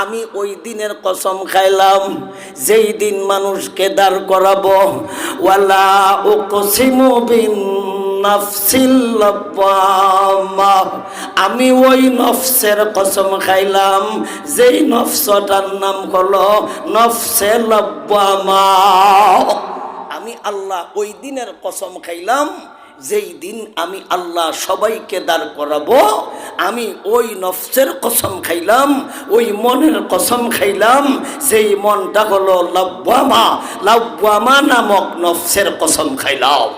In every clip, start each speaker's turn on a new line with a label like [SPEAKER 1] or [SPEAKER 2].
[SPEAKER 1] আমি ওই দিনের কসম খাইলাম যেই দিন মানুষকে দাঁড় করাবো। ওয়ালা উকসিমু বিন নাফসিল লাওয়ামা, আমি ওই নফসের কসম খাইলাম যেই নফসটার নাম হলো নফসে লাওয়ামা। আমি আল্লাহ ওই দিনের কসম খাইলাম যেই দিন আমি আল্লাহ সবাইকে দাঁড় করাবো। আমি ওই নফসের কসম খাইলাম, ওই মনের কসম খাইলাম যেই মনটা হলো লাওয়ামা। লাওয়ামা নামক নফসের কসম খাইলাম।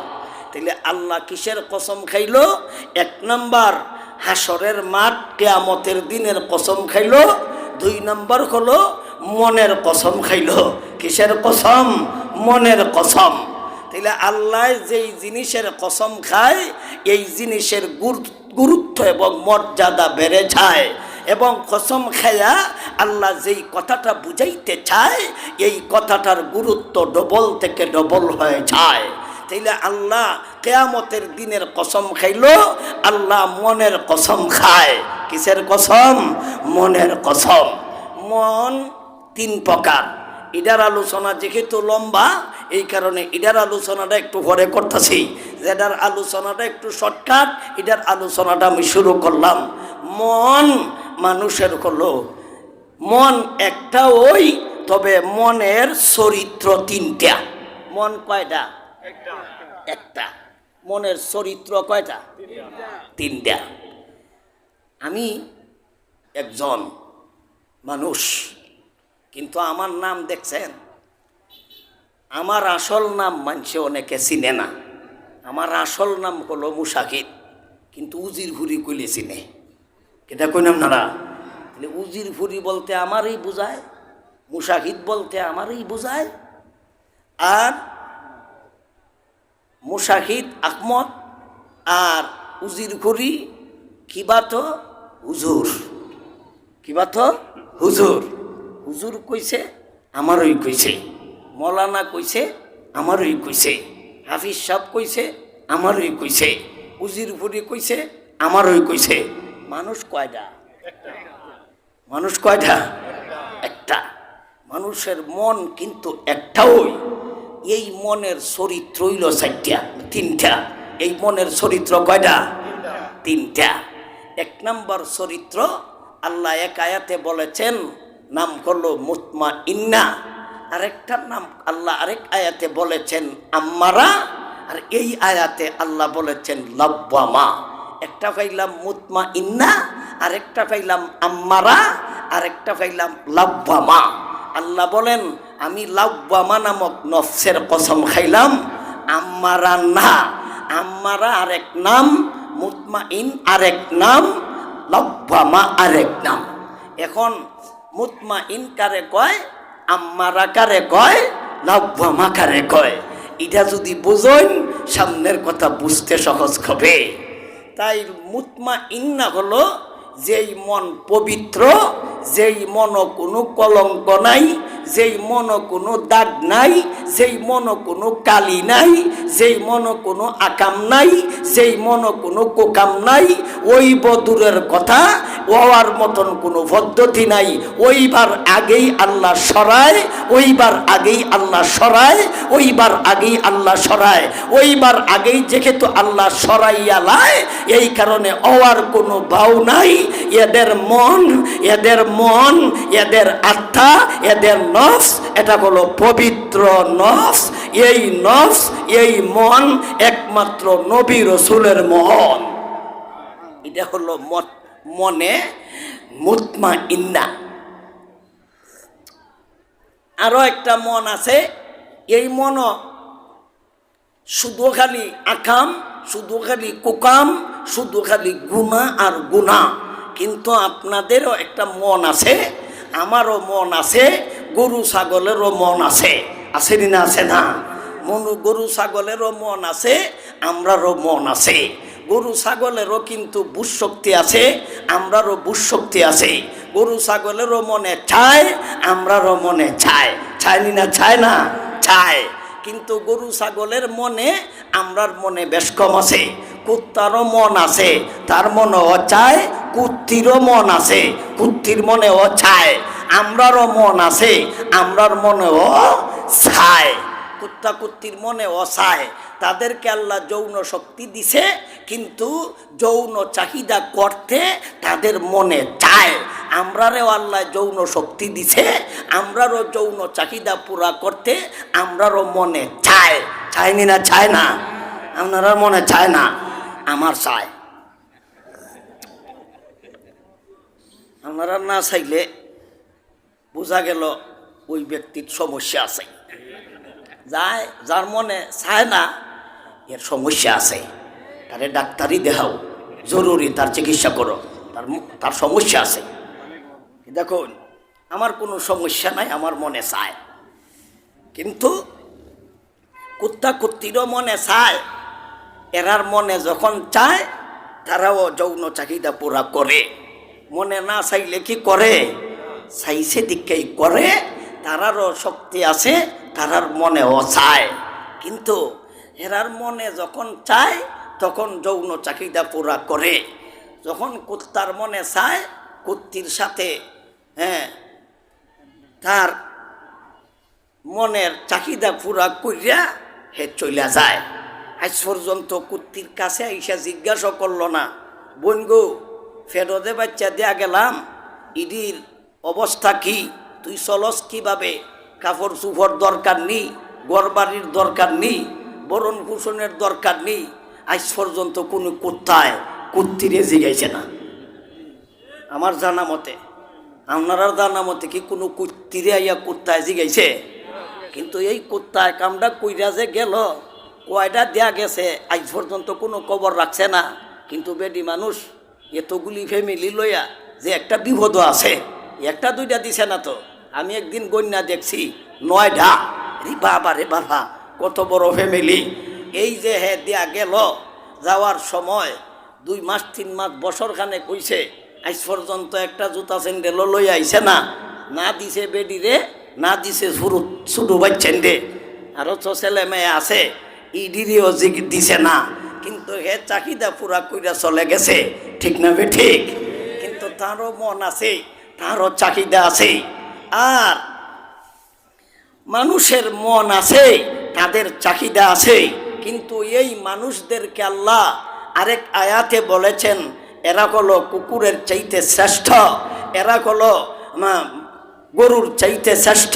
[SPEAKER 1] তাহলে আল্লাহ কিসের কসম খাইলো? এক নাম্বার হাসরের মাঠ কিয়ামতের দিনের কসম খাইলো। দুই নাম্বার হলো মনের কসম খাইলো। কিসের কসম? মনের কসম। তাহলে আল্লাহ যেই জিনিসের কসম খায় এই জিনিসের গুরুত্ব এবং মর্যাদা বেড়ে যায়। এবং কসম খায়া আল্লাহ যেই কথাটা বুঝাইতে চায় এই কথাটার গুরুত্ব ডবল থেকে ডবল হয়ে যায়। তাইলে আল্লাহ কিয়ামতের দিনের কসম খাইলো, আল্লাহ মনের কসম খায়। কিসের কসম? মনের কসম। মন তিন প্রকার। এটার আলোচনা যেহেতু লম্বা এই কারণে এটার আলোচনাটা একটু পরে করতেছি। যেটার আলোচনাটা একটু শর্টকাট, এটার আলোচনাটা আমি শুরু করলাম। মন মানুষের হলো, মন একটা ওই, তবে মনের চরিত্র তিনটা। মন কয়টা? একটা। মনের চরিত্র কয়টা? তিনটা। আমি একজন মানুষ, কিন্তু আমার নাম দেখছেন, আমার আসল নাম মানুষে অনেকে চিনে না। আমার আসল নাম হলো মুশাহিদ, কিন্তু উজির ফুরি কইলে চিনে। এটা কইলাম না। তাহলে উজির ফুরি বলতে আমারই বোঝায়, মুশাহিদ বলতে আমারই বোঝায়। আর মুশাহিদ আহমদ আর উজির ফুরি কিবা তো হুজুর, কিবা তো হুজুর। হুজুর কইছে আমারই কইছে, মৌলানা কইছে আমারই কইছে, হাফিজ সাহেব কইছে আমারই কইছে, উজির ফুরি কইছে আমারই কইছে। মানুষ কয়টা? মানুষ কয়টা? একটা। মানুষের মন কিন্তু একটাই। এই মনের চরিত্র হইল চারটা, তিনটা। এই মনের চরিত্র কয়টা? তিনটা। এক নম্বর চরিত্র আল্লাহ এক আয়াতে বলেছেন, নাম হলো মুতমাইন্না। আরেকটার নাম আল্লাহ আরেক আয়াতে বলেছেন আম্মারা, আর এই আয়াতে আল্লাহ বলেছেন লাওয়ামা। একটা পাইলাম মুতমাইন্না, আরেকটা পাইলাম আম্মারা, আরেকটা পাইলাম লাওয়ামা। আল্লাহ বলেন আমি লাওয়ামা নামক নফসের কসম খাইলাম, আম্মারা না। আম্মারা আরেক নাম, মুতমাইন আরেক নাম, লাওয়ামা আরেক নাম। এখন মুতমাইন কারে কয়, আম্মারা কারে কয়, লাওয়ামা কারে কয়? এটা যদি বুঝেন সামনের কথা বুঝতে সহজ হবে। তাই মুতমাইন্না হলো যেই মন পবিত্র, যেই মন কোনো কলঙ্ক নাই, যেই মন কোনো দাগ নাই, যেই মন কোনো কালি নাই, যেই মন কোনো আকাম নাই, যেই মন কোনো কোকাম নাই। ওই বদুরের কথা, ওয়ার মতন কোনো পদ্ধতি নাই। ওইবার আগেই আল্লাহ সরায়, ওইবার আগেই আল্লাহ সরায়, ওইবার আগেই আল্লাহ সরায়। ওইবার আগেই যেহেতু আল্লাহ সরাইয়া লায়, এই কারণে ওয়ার কোনো ভাও নাই। এদের মন, এদের মন, এদের আত্মা, এদের নফস, এটা হলো পবিত্র নফস। এই নফস, এই মন একমাত্র নবী রসুলের মন। এটা হলো মনে মুতমাইন্না। আরো একটা মন আছে, এই মন শুধু খালি আকাম, শুধু খালি কুকাম, শুধু খালি গুনাহ আর গুনাহ। কিন্তু আপনাদেরও একটা মন আছে, আমারও মন আছে, গরু ছাগলেরও মন আছে। আছে না? আছে না? গরু ছাগলেরও মন আছে, আমরারও মন আছে। গরু ছাগলেরও কিন্তু বুঝশক্তি আছে, আমরারও বুঝশক্তি আছে। গরু ছাগলেরও মনে চায়, আমরারও মনে চায়। চায়নি না? চায় না? চায়। কিন্তু গরু ছাগলের মনে আমরার মনে বেশ কম আছে। কুত্তারও মন আছে, তার মনেও চায়। কুত্তিরও মন আছে, কুত্তির মনেও চায়। আমরারও মন আছে, আমরার মনেও চায়, কুত্তা কুত্তির মনেও চায়। তাদেরকে আল্লাহ যৌন শক্তি দিছে, কিন্তু যৌন চাহিদা করতে তাদের মনে চায়। আমরারও আল্লাহ যৌন শক্তি দিছে, আমরারও যৌন চাহিদা পুরা করতে আমরারও মনে চায়। চায়নি না? চায় না? আপনারা মনে চায় না? আমার চায়। আপনারা না চাইলে বোঝা গেল ওই ব্যক্তির সমস্যা আছে। যার মনে চায় না এর সমস্যা আছে, তারে ডাক্তারি দেখাও, জরুরি, তার চিকিৎসা করো, তার সমস্যা আছে। দেখুন, আমার কোনো সমস্যা নাই, আমার মনে চায়, কিন্তু কুত্তা কুত্তিরও মনে চায়। এরার মনে যখন চায় তারাও যৌন চাহিদা পুরা করে। মনে না চাইলে কি করে? চাইছে দিকেই করে। তারারও শক্তি আছে, তারার মনেও চায়, কিন্তু এরার মনে যখন চায় তখন যৌন চাহিদা পুরা করে। যখন কুত্তার মনে চায়, কুত্তির সাথে তার মনের চাহিদা পুরা করিয়া হে চলে যায়। আজ পর্যন্ত কুত্তির কাছে আইসা জিজ্ঞাসা করলো না, বোন গো, ফেরদে বাচ্চা দেয়া গেলাম, ইডির অবস্থা কি, তুই চলস কিভাবে, কাপড় চুপড় দরকার নেই, ঘর বাড়ির দরকার নেই, বরণ ভূষণের দরকার নেই। আজ পর্যন্ত কোনো কুত্তায় কুত্তিরে জিগাইছে না আমার জানা মতে। আপনারা জানা মতে কি কোনো কুত্তিরে আইয়া কুত্তায় জিগাইছে? কিন্তু এই কুত্তায় কামটা কইরা যে গেল, কয়টা দেয়া গেছে আজ পর্যন্ত কোনো খবর রাখছে না। কিন্তু বেডি মানুষ এতগুলি ফ্যামিলি লইয়া যে একটা বিপদ আছে, একটা দুইটা দিছে না তো। আমি একদিন গন্যা দেখছি 9টা। রে বাবা, রে বাবা, কত বড় ফ্যামিলি। এই যে হে দেয়া গেল, যাওয়ার সময় 2 মাস 3 মাস বছরখানে কইছে, আজ পর্যন্ত একটা জুতা স্যান্ডেলও লই আইছে না। না দিছে বেডিরে, না দিছে ছোটো বাচ্চেন রে, আরও তো ছেলে মেয়ে আছে, ইডিরিও দিছে না। কিন্তু হে চাহিদা পুরা কইরা চলে গেছে, ঠিক না বে ঠিক? কিন্তু তারও মন আছে, তারও চাহিদা আছে। আর মানুষের মন আছে, তাদের চাহিদা আছে, কিন্তু এই মানুষদেরকে আল্লাহ আরেক আয়াতে বলেছেন, এরা হলো কুকুরের চাইতে শ্রেষ্ঠ, এরা হলো গরুর চাইতে শ্রেষ্ঠ,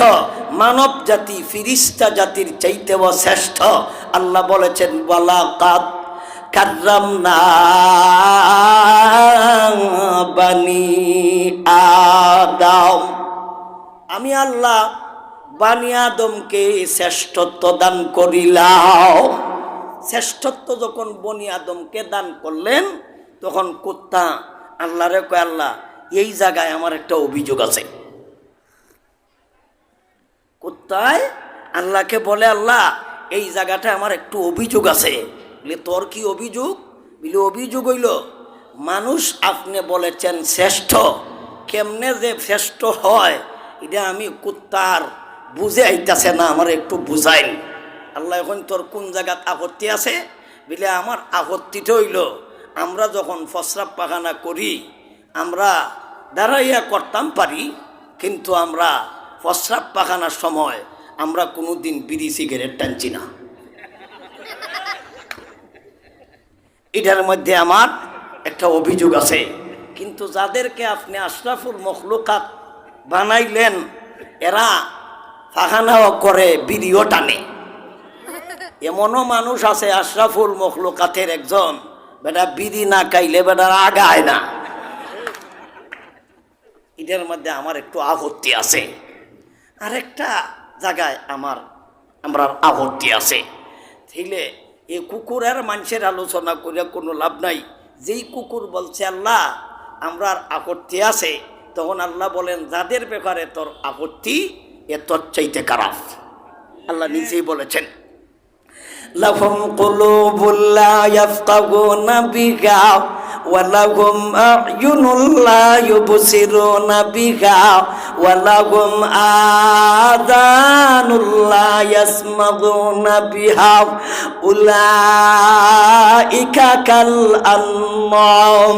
[SPEAKER 1] মানব জাতি ফিরিস্তা জাতির চাইতেও শ্রেষ্ঠ। আল্লাহ বলেছেন, ওয়ালাকাদ কাররামনা বানি আদম, আমি আল্লাহ বানি আদমকে শ্রেষ্ঠত্ব দান করিলাম। শ্রেষ্ঠত্ব যখন বনি আদমকে দান করলেন, তখন কুত্তা আল্লাহরে কয়, আল্লাহ এই জায়গায় আমার একটা অভিযোগ আছে। কুত্তায় আল্লাহকে বলে, আল্লাহ এই জায়গাটা আমার একটু অভিযোগ আছে। বলে, তোর কি অভিযোগ? বলে, অভিযোগ হইল, মানুষ আপনি বলেছেন শ্রেষ্ঠ, কেমনে যে শ্রেষ্ঠ হয় এটা আমি কুত্তার বুঝে আইতাছে না, আমার একটু বুঝাইন। আল্লাহ, এখন তোর কোন জায়গাত আপত্তি আছে? বলে, আমার আপত্তিটা হইল, আমরা যখন প্রস্রাব পায়খানা করি, আমরা দাঁড়াইয়া করতাম পারি, কিন্তু আমরা প্রস্রাব পায়খানার সময় আমরা কোনো দিন বিড়ি সিগারেট টানছি না। এটার মধ্যে আমার একটা অভিযোগ আছে। কিন্তু যাদেরকে আপনি আশরাফুল মখলুকাত বানাইলেন, এরা পায়খানাও করে, বিড়িও টানে। এমনও মানুষ আছে আশরাফুল মখলুকাতের একজন, বেটা বিড়ি না খাইলে বেটার আগায় না। এটার মধ্যে আমার একটু আপত্তি আছে। আরেকটা জায়গায় আমার আপত্তি আছে। তাইলে এই কুকুরের মানুষের আলোচনা করে কোনো লাভ নাই। যেই কুকুর বলছে আল্লাহ আমরার আপত্তি আছে, তখন আল্লাহ বলেন, যাদের ব্যাপারে তোর আপত্তি এ তোর চাইতে খারাপ। আল্লাহ নিজেই বলেছেন, লাহুম কুলুবুল লা ইয়াফকাহুনা বিহা ওয়ালাহুম আ'য়ুনুন লা ইউবসিরুনা বিহা ওয়ালাহুম আযানুন লা ইয়াসমাউনা বিহা উলাইকা কাল আনআম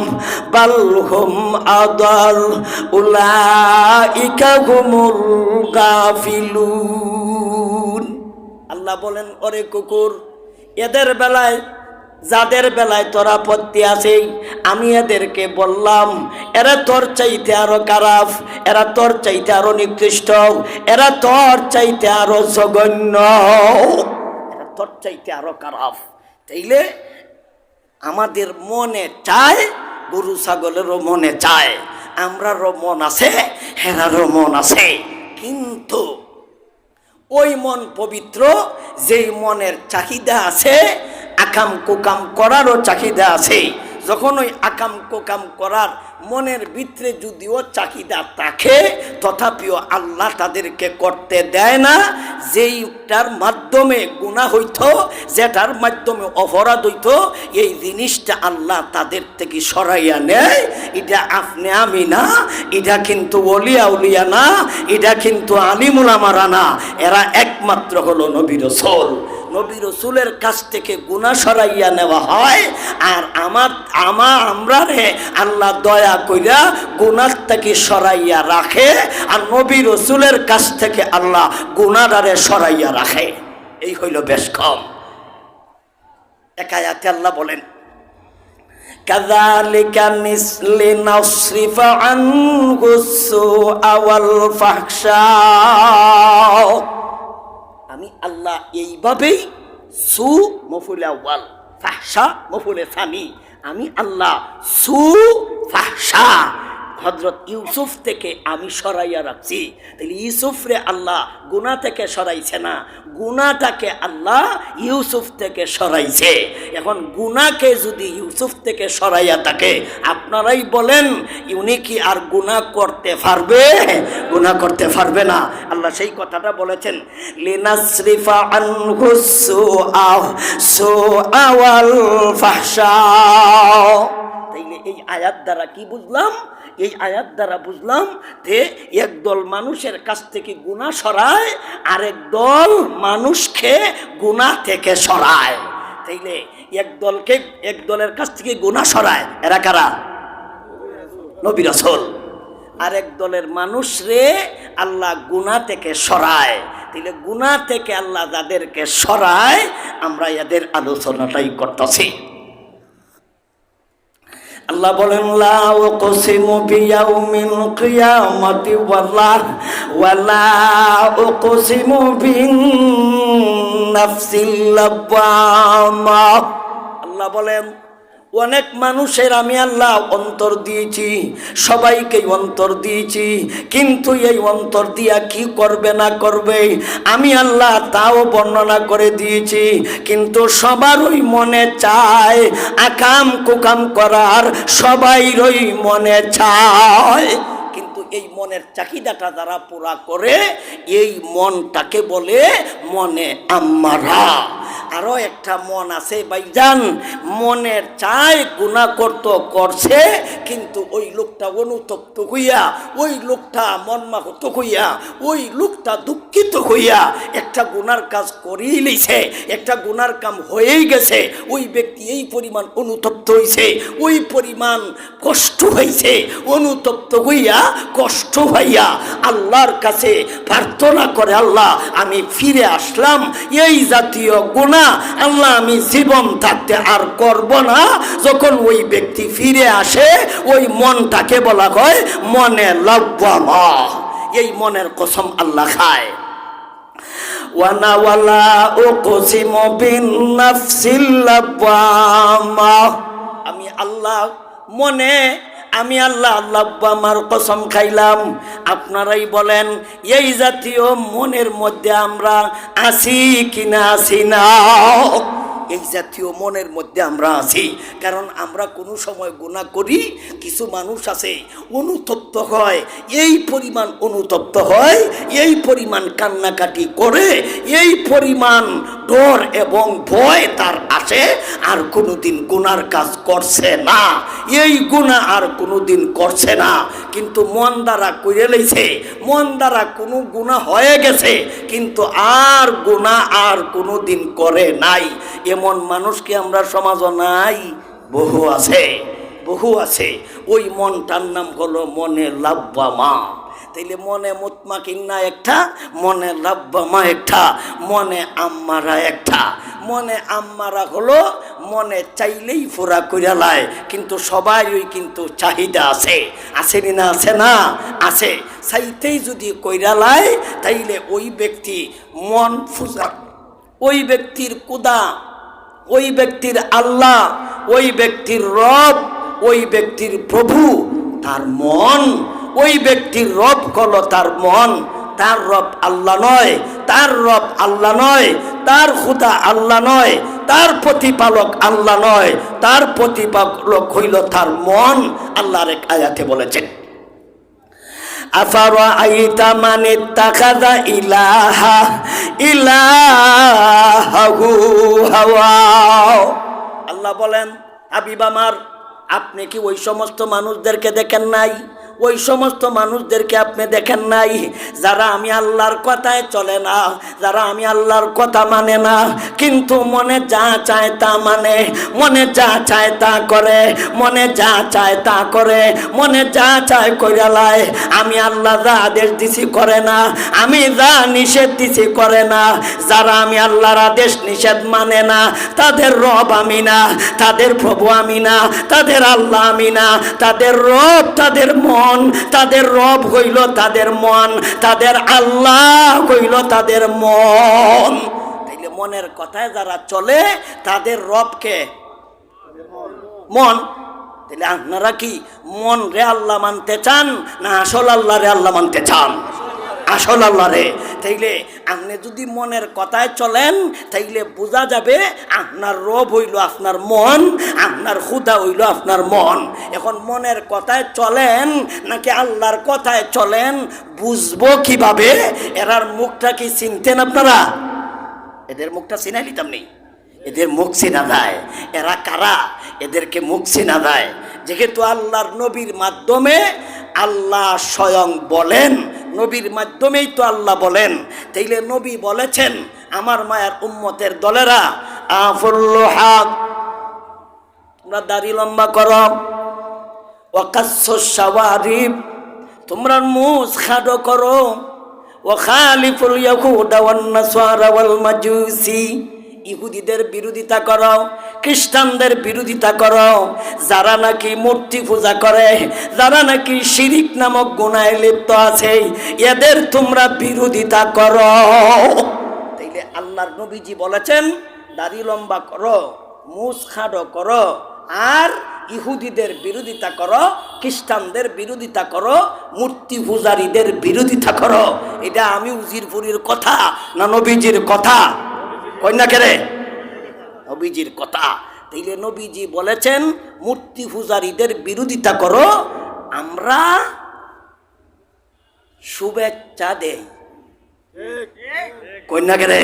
[SPEAKER 1] বাল হুম আদাল উলাইকা হুমুল গাফিলুন। আল্লাহ বলেন, ওরে কুকুর, এদের বেলায়, যাদের বেলায় তোর আপত্তি আছে, আমি এদেরকে বললাম এরা তোর চাইতে আরো খারাপ, এরা তোর চাইতে আরো নিকৃষ্ট, এরা তোর চাইতে আরো জঘন্য, এরা তোর চাইতে আরো খারাপ। তাইলে আমাদের মনে চায়, গরু ছাগলেরও মনে চায়, আমরারও মন আছে, হেরারও মন আছে, কিন্তু ওই মন পবিত্র যেই মনের চাহিদা আছে, আকাম কুকাম করারও চাহিদা আছে। যখন ওই আকাম কুকাম করার মনের ভিতরে যদিও চাহিদা থাকে, তথাপিও আল্লাহ তাদেরকে করতে দেয় না। যেইটার মাধ্যমে গুনাহ হইতো, যেটার মাধ্যমে অপরাধ হইতো, এই জিনিসটা আল্লাহ তাদের থেকে সরাইয়া নেয়। এটা আপনি আমি না, এটা কিন্তু ওলিয়া উলিয়া না, এটা কিন্তু আলিমুল আমারা না, এরা একমাত্র হলো নবী রাসূল। নবী রাসূলের কাছ থেকে গুনাহ সরাইয়া নেওয়া হয়। আর আমরা রে আল্লাহ দয়া কইরা গুনাহ থেকে সরাইয়া রাখে, আর নবী রাসূলের কাছ থেকে আল্লাহ গুনাহটারে সরাইয়া রাখে। এই হইল বেশ কম। এক আয়াতে আল্লাহ বলেন, কাযালিকা লিনাসরিফা আনহু সুআ ওয়াল ফাহশা। আমি আল্লাহ এইভাবেই, সু মফুল আউয়াল, ফাহশা মফুলে সানি, আমি আল্লাহ সু ফাহশা হযরত ইউসুফ থেকে আমি সরাইয়া রাখছি। তাহলে ইউসুফরে আল্লাহ গুনাহ থেকে সরাইছে না, গুনাহটাকে আল্লাহ ইউসুফ থেকে সরাইছে। এখন গুনাহকে যদি ইউসুফ থেকে সরাইয়া থাকে, আপনারাই বলেন উনি কি আর গুনাহ করতে পারবে? গুনাহ করতে পারবে না। আল্লাহ সেই কথাটা বলেছেন, লিনাসরিফা আনহু সুআ ওয়াল ফাহশা। তাইলে এই আয়াত দ্বারা কি বুঝলাম? এই আয়াত দ্বারা বুঝলাম যে একদল মানুষের কাছ থেকে গুনাহ সরায়, আরেক দল মানুষকে গুনাহ থেকে সরায়। তাইলে এক দলের কাছ থেকে গুনাহ সরায়, এরা কারা? নবী রাসূল। আরেক দলের মানুষ রে আল্লাহ গুনাহ থেকে সরায়। তাইলে গুনাহ থেকে আল্লাহ যাদেরকে সরায়, আমরা এদের আলোচনাটাই করতেছি। আল্লাহ বলেন, লা উকসিমু বিয়াউমিল কিয়ামাতি ওয়ালা উকসিমু বিন নাফসিল লাওয়ামা। আল্লাহ বলেন, অনেক মানুষের আমি আল্লাহ অন্তর দিয়েছি, সবাইকে অন্তর দিয়েছি, কিন্তু এই অন্তর দিয়া কি করবে না করবে আমি আল্লাহ তাও বর্ণনা করে দিয়েছি। কিন্তু সবারই মনে চায় আকাম কুকাম করার, সবাইরই মনে চায়। কিন্তু এই মনের চাহিদাটা যারা পুরা করে, এই মনটাকে বলে মনে আম্মারা। আরো একটা মন আছে ভাইজান, মনের চায় গুনাহ করছে, কিন্তু ওই লোকটা অনুতপ্ত হইয়া, ওই লোকটা মর্মাহত হইয়া, ওই লোকটা দুঃখিত হইয়া একটা গুনার কাজ করেই লইছে, একটা গুনার কাম হয়েই গেছে, ওই ব্যক্তি এই পরিমাণ অনুতপ্ত হইছে, ওই পরিমাণ কষ্ট হইছে, অনুতপ্ত হইয়া কষ্ট হইয়া আল্লাহর কাছে প্রার্থনা করে, আল্লাহ আমি ফিরে আসলাম, এই জাতীয় গুনাহ আল্লাহ আমি জীবন থাকতে আর করব না। যখন ওই ব্যক্তি ফিরে আসে, ওই মনটাকে বলা হয় মনে লাওয়ামা। এই মনের কসম আল্লাহ খায়। ওয়ানা ওয়ালা উকসিমু বিন নাফসিল লাওয়ামা। আমি আল্লাহ মনে, আমি আল্লাহ আমার কসম খাইলাম। আপনারাই বলেন এই জাতীয় মনের মধ্যে আমরা আছি কিনা আছি না? এই জাতীয় মনের মধ্যে আমরা আছি। কারণ আমরা কোনো সময় গুনাহ করি, কিছু মানুষ আছে অনুতপ্ত হয়, এই পরিমাণ অনুতপ্ত হয়, এই পরিমাণ কান্নাকাটি করে, এই পরিমাণ ডর এবং ভয় তার আসে, আর কোনোদিন গুনার কাজ করছে না, এই গুনাহ আর কোনোদিন করছে না। কিন্তু মন দ্বারা কইরে লইছে, মন দ্বারা কোনো গুনাহ হয়ে গেছে, কিন্তু আর গুনাহ আর কোনোদিন করে নাই। এমন মানুষ কি আমরা সমাজে নাই? বহু আছে, বহু আছে। ওই মনটার নাম হলো মনে লাব্বামা। তাইলে মনে মুতমাকিন্না একটা, মনে লাব্বামা একটা, মনে আম্মারা একটা। মনে আম্মারা হলো মনে চাইলেই পুরা কইরা লায়, কিন্তু সবাই ওই কিন্তু চাহিদা আছে, আসেনি না? আছে না? আছে। চাইতেই যদি কইরা লায় তাইলে ওই ব্যক্তি মন ফুজা, ওই ব্যক্তির কুদা, ওই ব্যক্তির আল্লাহ, ওই ব্যক্তির রব, ওই ব্যক্তির প্রভু তার মন। ওই ব্যক্তির রব হলো তার মন, তার রব আল্লাহ নয়, তার রব আল্লাহ নয়, তার খুদা আল্লাহ নয়, তার প্রতিপালক আল্লাহ নয়, তার প্রতিপালক হইল তার মন। আল্লাহর এক আয়াতে বলেছেন, আফারাআইতা মান ইত্তাখাযা ইলাহু হাওয়া। আল্লাহ বলেন, হাবিব আমার, আপনি কি ওই সমস্ত মানুষদেরকে দেখেন নাই? ওই সমস্ত মানুষদেরকে আপনি দেখেন নাই যারা আমি আল্লাহর কথায় চলে না, যারা আমি আল্লাহর কথা মানে না, কিন্তু মনে যা চায় তা মানে, মনে যা চায় তা করে, মনে যা চায় তা করে, মনে যা চায় কইরা লায়। আমি আল্লাহ যা আদেশ দিছি করে না, আমি যা নিষেধ দিছি করে না। যারা আমি আল্লাহর আদেশ নিষেধ মানে না, তাদের রব আমি না, তাদের প্রভু আমি না, তাদের আল্লাহ আমি না, তাদের রব তাদের মন, তাদের রব হইল তাদের মন, তাদের আল্লাহ হইল তাদের মন। তাইলে মনের কথায় যারা চলে তাদের রবকে মন। তাইলে আপনারা কি মন রে আল্লাহ মানতে চান, না আসল আল্লাহ রে আল্লাহ মানতে চান? আসল আল্লাহ রে। তাইলে আপনি যদি মনের কথায় চলেন তাইলে বোঝা যাবে আপনার রব হইল আপনার মন, আপনার খুদা হইল আপনার মন। এখন মনের কথায় চলেন নাকি আল্লাহর কথায় চলেন, বুঝবো কিভাবে? এরার মুখটা কি চিনতেন আপনারা? এদের মুখটা চিনাই নিতাম নেই, এদের মুখ চিনা যায়। এরা কারা? এদেরকে মুখ চিনা যায়। যেহেতু আল্লাহর নবীর মাধ্যমে আল্লাহ স্বয়ং বলেন, নবীর মাধ্যমেই তো আল্লাহ বলেন। তাইলে নবী বলেছেন, আমার মায়ের উম্মতের দলেরা, আফুল্লু হাক, তোমরা দাড়ি লম্বা করো, ওয়াকাসসুস শাওয়ারিব, তোমরা মুছ খাটো করো, ওয়া খালিফুল ইয়াহুদা ওয়ান নাসারা ওয়াল মাজুসি, ইহুদিদের বিরোধিতা করো, খ্রিস্টানদের বিরোধিতা করো, যারা নাকি মূর্তি পূজা করে, যারা নাকি শিরিক নামক গুনাহে লিপ্ত আছে, এদের তোমরা বিরোধিতা করো। তাইলে আল্লাহর নবীজি বলেছেন, দাড়ি লম্বা করো, মুছ খাটো করো, আর ইহুদিদের বিরোধিতা করো, খ্রিস্টানদের বিরোধিতা করো, মূর্তি পূজারীদের বিরোধিতা করো। এটা আমি উজিরপুরীর কথা না নবীজির কথা? কন্যা কেরে নবীজির কথা। তাইলে নবীজি বলেছেন মূর্তি পূজারীদের বিরোধিতা করো, আমরা শুভেচ্ছা দেই। কন্যা কেরে?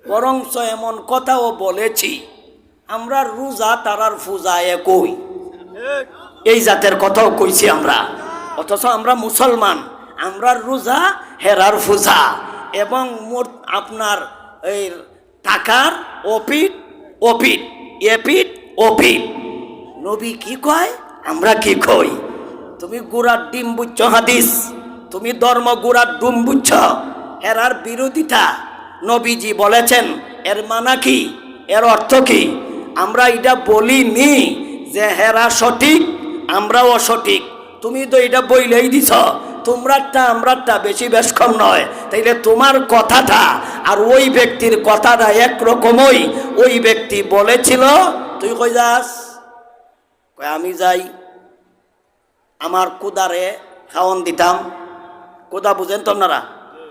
[SPEAKER 1] বরঞ্চ এমন কথাও বলেছি, আমরা রোজা তারার পূজা একই, এই জাতের কথাও কইছি আমরা। অথচ আমরা মুসলমান, আমরা রোজা হেরার পূজা, এবং আপনার এই টাকার ওপিট ওপিট, এপিট ওপিট। নবী কি কয়, আমরা কি কই? তুমি গুড়ার ডিম বুঝছ হাদিস, তুমি ধর্ম গুড়ার ডিম বুঝছ, এরার বিরোধিতা নবীজি বলেছেন। এর মানা কি, এর অর্থ কি? আমরা এটা বলিনি যে হেরা সঠিক আমরাও অসঠিক, তুমি তো এটা বইলেই দিছ, তোমরারটা আমরারটা বেশি বেশ কম নয়। তাইলে তোমার কথাটা আর ওই ব্যক্তির কথাটা একরকমই। ওই ব্যক্তি বলেছিল, তুই কই যাস? কই আমি যাই, আমার কুদারে খাওয়ান দিতাম। কুদা বুঝেন তো আপনারা?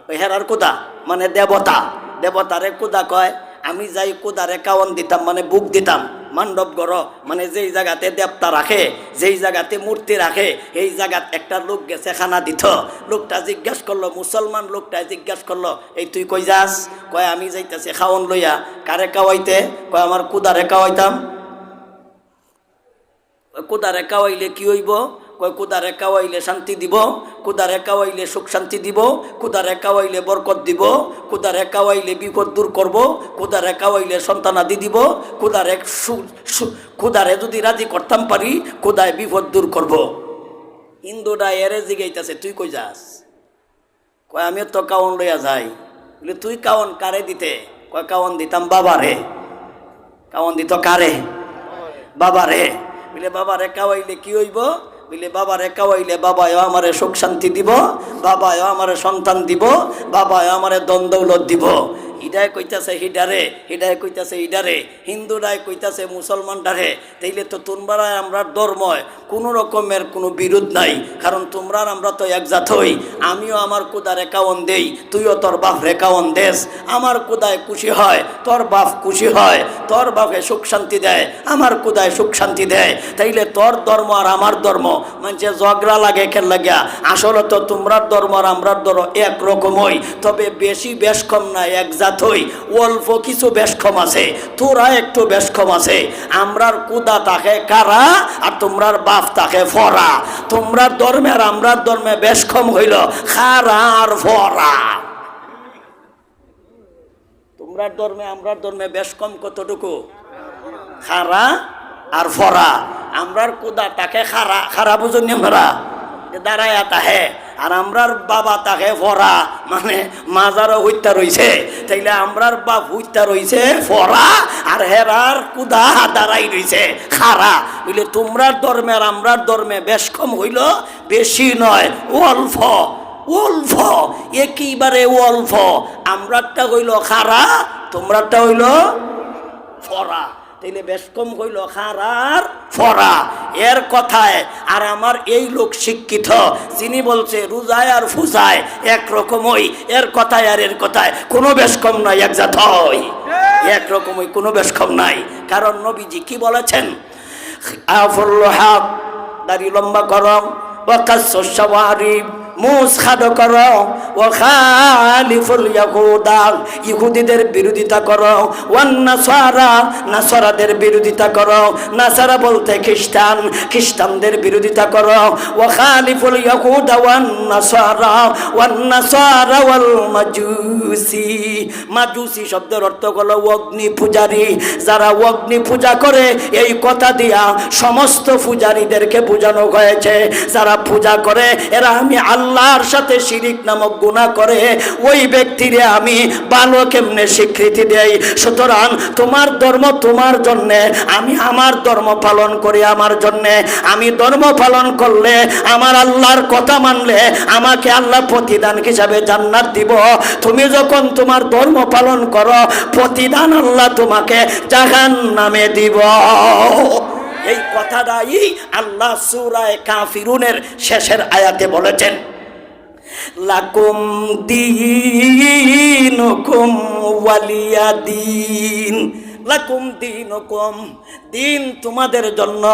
[SPEAKER 1] ওই হেরার কুদা মানে দেবতা, দেবতারে কুদা কয়। আমি যাই কুদারে খাওয়ান দিতাম, মানে বুক দিতাম, মান্ডব গড় মানে যেই জায়গাতে দেবতা রাখে, যেই জায়গাতে মূর্তি রাখে, এই জায়গাত একটা লোক গেছে খানা দিত। লোকটা জিজ্ঞাসা করলো, মুসলমান লোকটা জিজ্ঞাসা করলো, এই তুই কই যাস? কয় আমি যাইতেছি খাওয়ন লইয়া। কারে খাওয়াইতে? কয় আমার কুদারে খাওয়াইতাম। কুদারে খাওয়াইলে কি হইব? কয় কুদারে খাওয়াইলে শান্তি দিব, কুদারে খাওয়াইলে সুখ শান্তি দিব, কুদারে খাওয়াইলে বরকত দিব, কুদারে খাওয়াইলে বিপদ দূর করব, কুদারে খাওয়াইলে সন্তানাদি দিব, কুদারে যদি রাজি করতাম পারি কুদায় বিপদ দূর করব। হিন্দুরা এরে জিগাইতেছে, তুই কই যাস? কয় আমি তো কাওন লইয়া যাই। বলে তুই কাওন কারে দিতে? কয় কাওন দিতাম বাবারে। কাওন দিত কারে? বাবারে। বলে বাবারে খাওয়াইলে কি হইব? বলে বাবারে খাওয়াইলে বাবাও আমারে সুখ শান্তি দিব, বাবাও আমারে সন্তান দিব, বাবাও আমারে দন দৌলত দিব। ইডায় কইতাছে হিডারে, হিডায় কইতাছে ইডারে, হিন্দুরায় কইতাছে মুসলমানটারে। তাইলে তো তোমরা আমরা ধর্ময় কোনো রকমের কোনো বিরোধ নাই, কারণ তোমরা আমরা তো এক জাত হই। আমিও আমার কুদারে কাওন দেই, তুইও তোর বাপ রে কাওন দেস। আমার কুদায় খুশি হয়, তোর বাপ খুশি হয়, তোর বাপে সুখ শান্তি দেয়, আমার কুদায় সুখ শান্তি দেয়। তাইলে তোর ধর্ম আর আমার ধর্ম মানে ঝগড়া লাগে খেল লাগিয়া। আসলে তো তোমরা ধর্ম আর আমরা ধর্ম একরকমই, তবে বেশি বেশ কম না, এক জাত হই। অল্প কিছু বেশ কম আছে, তোরা একটু বেশ কম আছে। আমরার কুদা তাকে কারা আর তোমরার বাপ তাকে ফরা। তোমরা ধর্মের আমরার ধর্মে বেশ কম হইল খারা আর ফরা। তোমরার ধর্মে আমরার ধর্মে বেশ কম কতটুকু? খারা আর ফরা। আমরার কুদা তাকে খারা, খারা বুঝুন আমরা দাঁড়ায় তাহে, আর আমরার বাবা তাকে ফরা মানে মাজারও হইতা রইছে। তাইলে আমরার বাপ হইতা রইছে ফরা, আর হেরার কুদা দাঁড়াই রইছে খারা। বুঝলে তোমরার ধর্মের আমরার ধর্মে বেশ কম হইল, বেশি নয়, অল্প অল্প, একেবারে অল্প। আমরারটা হইল খারা, তোমরারটা হইল ফরা। তাইলে বেশ কম হইল খারার ফরা এর কথায়। আর আমার এই লোক শিক্ষিত, যিনি বলছে রোজায় আর ফুজায় একরকমই, এর কথায় আর এর কথায় কোনো বেশ কম নাই, এক জাত হয়, একরকমই, কোনো বেশ কম নাই। কারণ নবীজি কি বলেছেন? আফুল হক, দাড়ি লম্বা করো, ওয়াকাসসুস শাওয়ারিব, মুস খাটো করো, ও খালিফুল ইয়াহুদা, ইহুদিদের বিরোধিতা করো, ওয়ান নাসারা, নাসারাদের বিরোধিতা করো, নাসারা বলতে খ্রিস্টান, খ্রিস্টানদের বিরোধিতা করো, ও খালিফুল ইয়াহুদা ওয়ান নাসারা, ওয়ান নাসারা ওয়াল মাজুসি। মাজুসি শব্দের অর্থ হলো অগ্নি পূজারী। যারা অগ্নি পূজা করে, এই কথা দিয়া সমস্ত পূজারীদেরকে বোঝানো হয়েছে। যারা পূজা করে এরা আমি আল্লাহর সাথে শিরিক নামক গুনাহ করে, ওই ব্যক্তিরে আমি ভালো কেমনে স্বীকৃতি দেই। সুতরাং তোমার ধর্ম তোমার জন্যে, আমি আমার ধর্ম পালন করি আমার জন্যে। আমি ধর্ম পালন করলে, আমার আল্লাহর কথা মানলে আমাকে আল্লাহ প্রতিদান হিসাবে জান্নাত দিব। তুমি যখন তোমার ধর্ম পালন করো, প্রতিদান আল্লাহ তোমাকে জাহান্নামে দিব। এই কথাটাই আল্লাহ সূরা কাফিরুনের শেষের আয়াতে বলেছেন, লাকুম দীনুকুম ওয়ালিয়া দীন। লাকুম দীনুকুম, দিন তোমাদের জন্য,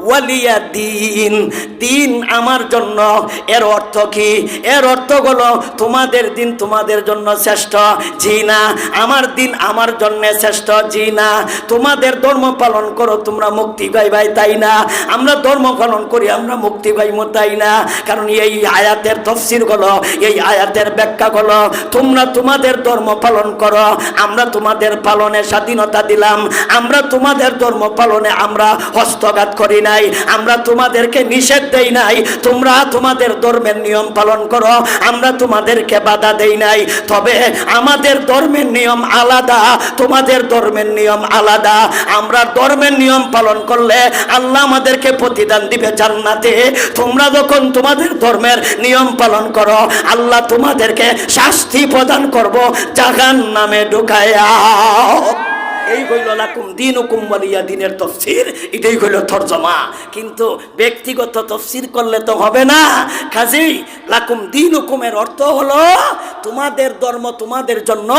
[SPEAKER 1] ওয়ালিয়া দিন, দিন আমার জন্য। এর অর্থ কি? এর অর্থ হলো তোমাদের দিন তোমাদের জন্য শ্রেষ্ঠ, জি না। আমার দিন আমার জন্য শ্রেষ্ঠ, জি না। তোমাদের ধর্ম পালন করো, তোমরা মুক্তি পাইবাই, তাই না। আমরা ধর্ম পালন করি, আমরা মুক্তি পাইব, তাই না। কারণ এই আয়াতের তাফসীর হলো, এই আয়াতের ব্যাখ্যা হলো, তোমরা তোমাদের ধর্ম পালন করো, আমরা তোমাদের পালনে স্বাধীনতা দিলাম। আমরা তোমাদের ধর্ম পালনে আমরা হস্তঘাত করি নাই, আমরা তোমাদেরকে নিষেধ দেই নাই। তোমরা তোমাদের ধর্মের নিয়ম পালন করো, আমরা তোমাদেরকে বাধা দেই নাই। তবে আমাদের ধর্মের নিয়ম আলাদা, তোমাদের ধর্মের নিয়ম আলাদা। আমরা ধর্মের নিয়ম পালন করলে আল্লাহ আমাদেরকে প্রতিদান দিবে জান্নাতে। তোমরা যখন তোমাদের ধর্মের নিয়ম পালন করো, আল্লাহ তোমাদেরকে শাস্তি প্রদান করব জাহান্নামে ঢুকায়া। এই হইল লাকুম দীনুকুম ওয়ালিয়া দিনের তফসির, এটাই হইল তরজমা। কিন্তু ব্যক্তিগত তফসির করলে তো হবে না। কাজেই লাকুম দীনুকুমের অর্থ হলো তোমাদের ধর্ম তোমাদের জন্য,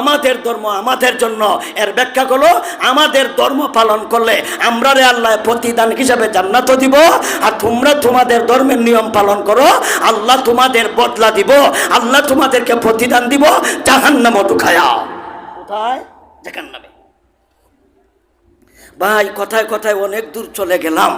[SPEAKER 1] আমাদের ধর্ম আমাদের জন্য। এর ব্যাখ্যা হলো আমাদের ধর্ম পালন করলে আমরা রে আল্লাহ প্রতিদান হিসাবে জান্নাত দিব, আর তোমরা তোমাদের ধর্মের নিয়ম পালন করো, আল্লাহ তোমাদের বদলা দিব, আল্লাহ তোমাদেরকে প্রতিদান দিব জাহান্নামে ঢুকায়া। কোথায়? জাহান্নামে। ভাই কথায় কথায় অনেক দূর চলে গেলাম।